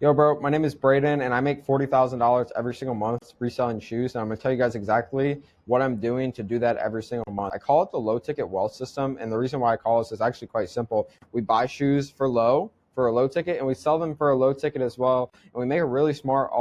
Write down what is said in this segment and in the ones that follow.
Yo, bro, my name is Brayden, and I make $40,000 every single month reselling shoes. And I'm going to tell you guys exactly what I'm doing to do that every single month. I call it the low ticket wealth system. And the reason why I call this is actually quite simple. We buy shoes for a low ticket, and we sell them for a low ticket as well. And we make a really small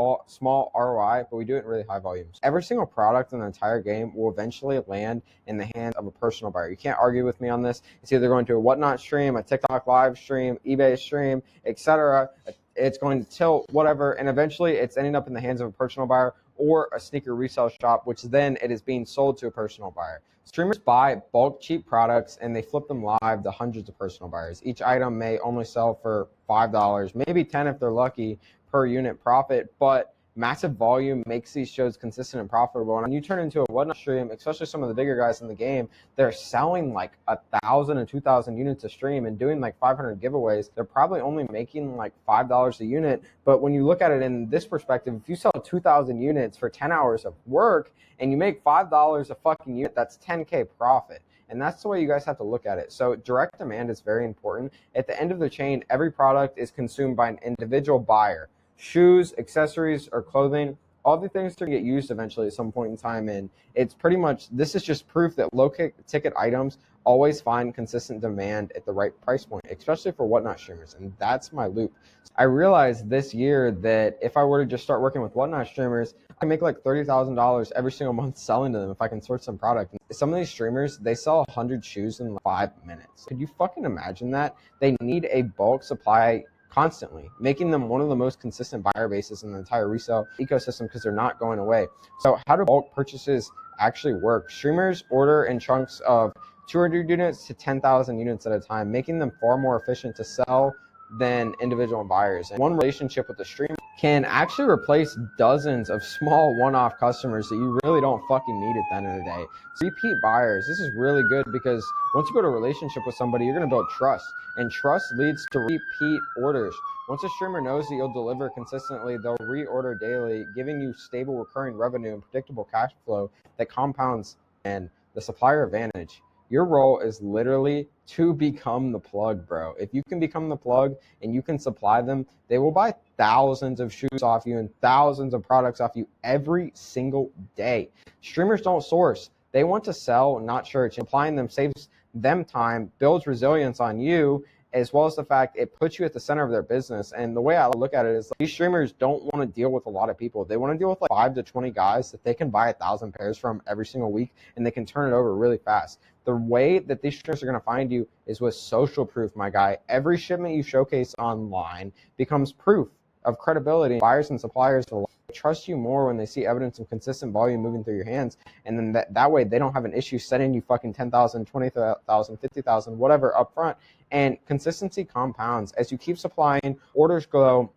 ROI, but we do it in really high volumes. Every single product in the entire game will eventually land in the hands of a personal buyer. You can't argue with me on this. It's either going to a Whatnot stream, a TikTok live stream, eBay stream, etc. It's going to tilt, whatever, and eventually it's ending up in the hands of a personal buyer or a sneaker resale shop, which then it is being sold to a personal buyer. Streamers buy bulk cheap products and they flip them live to hundreds of personal buyers. Each item may only sell for $5, maybe 10 if they're lucky, per unit profit, but massive volume makes these shows consistent and profitable. And when you turn into a Whatnot stream, especially some of the bigger guys in the game, they're selling like 1,000 and 2,000 units a stream and doing like 500 giveaways. They're probably only making like $5 a unit. But when you look at it in this perspective, if you sell 2,000 units for 10 hours of work and you make $5 a fucking unit, that's 10K profit. And that's the way you guys have to look at it. So direct demand is very important. At the end of the chain, every product is consumed by an individual buyer. Shoes, accessories, or clothing, all the things to get used eventually at some point in time. And it's pretty much, this is just proof that low ticket items always find consistent demand at the right price point, especially for Whatnot streamers. And that's my loop. I realized this year that if I were to just start working with Whatnot streamers, I can make like $30,000 every single month selling to them if I can source some product. Some of these streamers, they sell 100 shoes in like 5 minutes. Could you fucking imagine that? They need a bulk supply constantly, making them one of the most consistent buyer bases in the entire resale ecosystem because they're not going away. So how do bulk purchases actually work? Streamers order in chunks of 200 units to 10,000 units at a time, making them far more efficient to sell than individual buyers. And one relationship with the streamer can actually replace dozens of small one-off customers that you really don't fucking need at the end of the day. So repeat buyers, this is really good because once you build a relationship with somebody, you're going to build trust, and trust leads to repeat orders. Once a streamer knows that you'll deliver consistently, they'll reorder daily, giving you stable recurring revenue and predictable cash flow that compounds. And the supplier advantage, your role is literally to become the plug, bro. If you can become the plug and you can supply them, they will buy thousands of shoes off you and thousands of products off you every single day. Streamers don't source. They want to sell, not church. Applying them saves them time, builds resilience on you, as well as the fact it puts you at the center of their business. And the way I look at it is, like, these streamers don't want to deal with a lot of people. They want to deal with like 5 to 20 guys that they can buy 1,000 pairs from every single week, and they can turn it over really fast. The way that these streamers are going to find you is with social proof, my guy. Every shipment you showcase online becomes proof of credibility. Buyers and suppliers will trust you more when they see evidence of consistent volume moving through your hands. And then that way they don't have an issue sending you fucking 10,000, 20,000, 50,000, whatever up front. And consistency compounds. As you keep supplying, orders grow,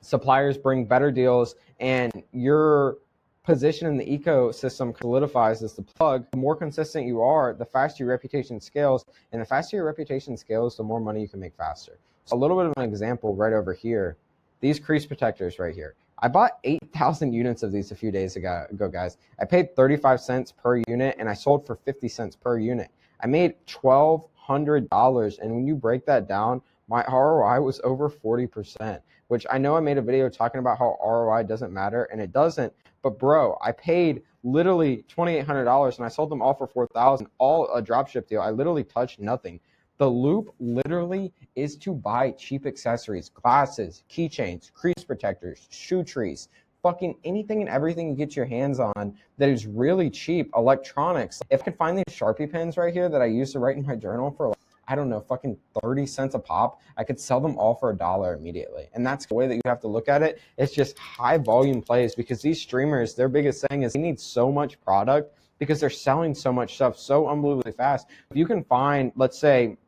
suppliers bring better deals, and your position in the ecosystem solidifies as the plug. The more consistent you are, the faster your reputation scales, and the faster your reputation scales, the more money you can make faster. So a little bit of an example right over here. These crease protectors right here. I bought 8,000 units of these a few days ago, guys. I paid 35 cents per unit, and I sold for 50 cents per unit. I made $1,200, and when you break that down, my ROI was over 40%, which I know I made a video talking about how ROI doesn't matter, and it doesn't. But bro, I paid literally $2,800 and I sold them all for 4,000, all a dropship deal. I literally touched nothing. The loop literally is to buy cheap accessories, glasses, keychains, crease protectors, shoe trees, fucking anything and everything you get your hands on that is really cheap. Electronics. If I could find these Sharpie pens right here that I used to write in my journal for, I don't know, fucking 30 cents a pop, I could sell them all for $1 immediately. And that's the way that you have to look at it. It's just high volume plays, because these streamers, their biggest thing is they need so much product because they're selling so much stuff so unbelievably fast. If you can find, let's say,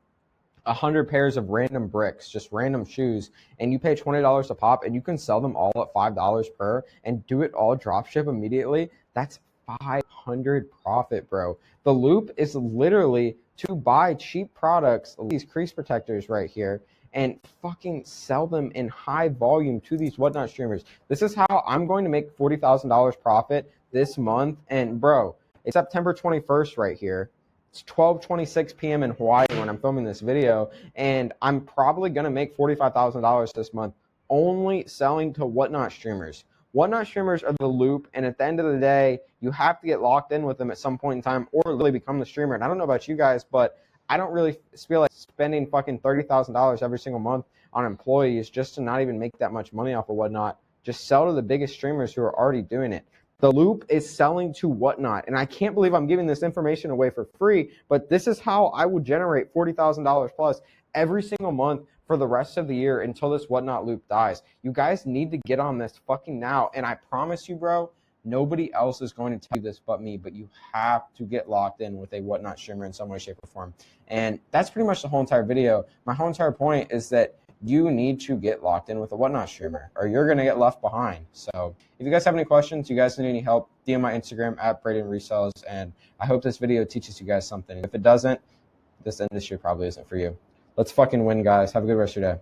100 pairs of random bricks, just random shoes, and you pay $20 a pop, and you can sell them all at $5 per and do it all drop ship immediately, that's 500 profit, bro. The loop is literally to buy cheap products, these crease protectors right here, and fucking sell them in high volume to these Whatnot streamers. This is how I'm going to make $40,000 profit this month. And bro, it's September 21st right here. It's 12:26 p.m. in Hawaii when I'm filming this video, and I'm probably gonna make $45,000 this month only selling to Whatnot streamers. Whatnot streamers are the loop, and at the end of the day, you have to get locked in with them at some point in time or really become the streamer. And I don't know about you guys, but I don't really feel like spending fucking $30,000 every single month on employees just to not even make that much money off of Whatnot. Just sell to the biggest streamers who are already doing it. The loop is selling to Whatnot, and I can't believe I'm giving this information away for free, but this is how I would generate $40,000 plus every single month for the rest of the year until this Whatnot loop dies. You guys need to get on this fucking now, and I promise you, bro, nobody else is going to tell you this but me, but you have to get locked in with a Whatnot streamer in some way, shape, or form. And that's pretty much the whole entire video. My whole entire point is that you need to get locked in with a Whatnot streamer or you're going to get left behind. So if you guys have any questions, you guys need any help, DM my Instagram at Braydenresellss. And I hope this video teaches you guys something. If it doesn't, this industry probably isn't for you. Let's fucking win, guys. Have a good rest of your day.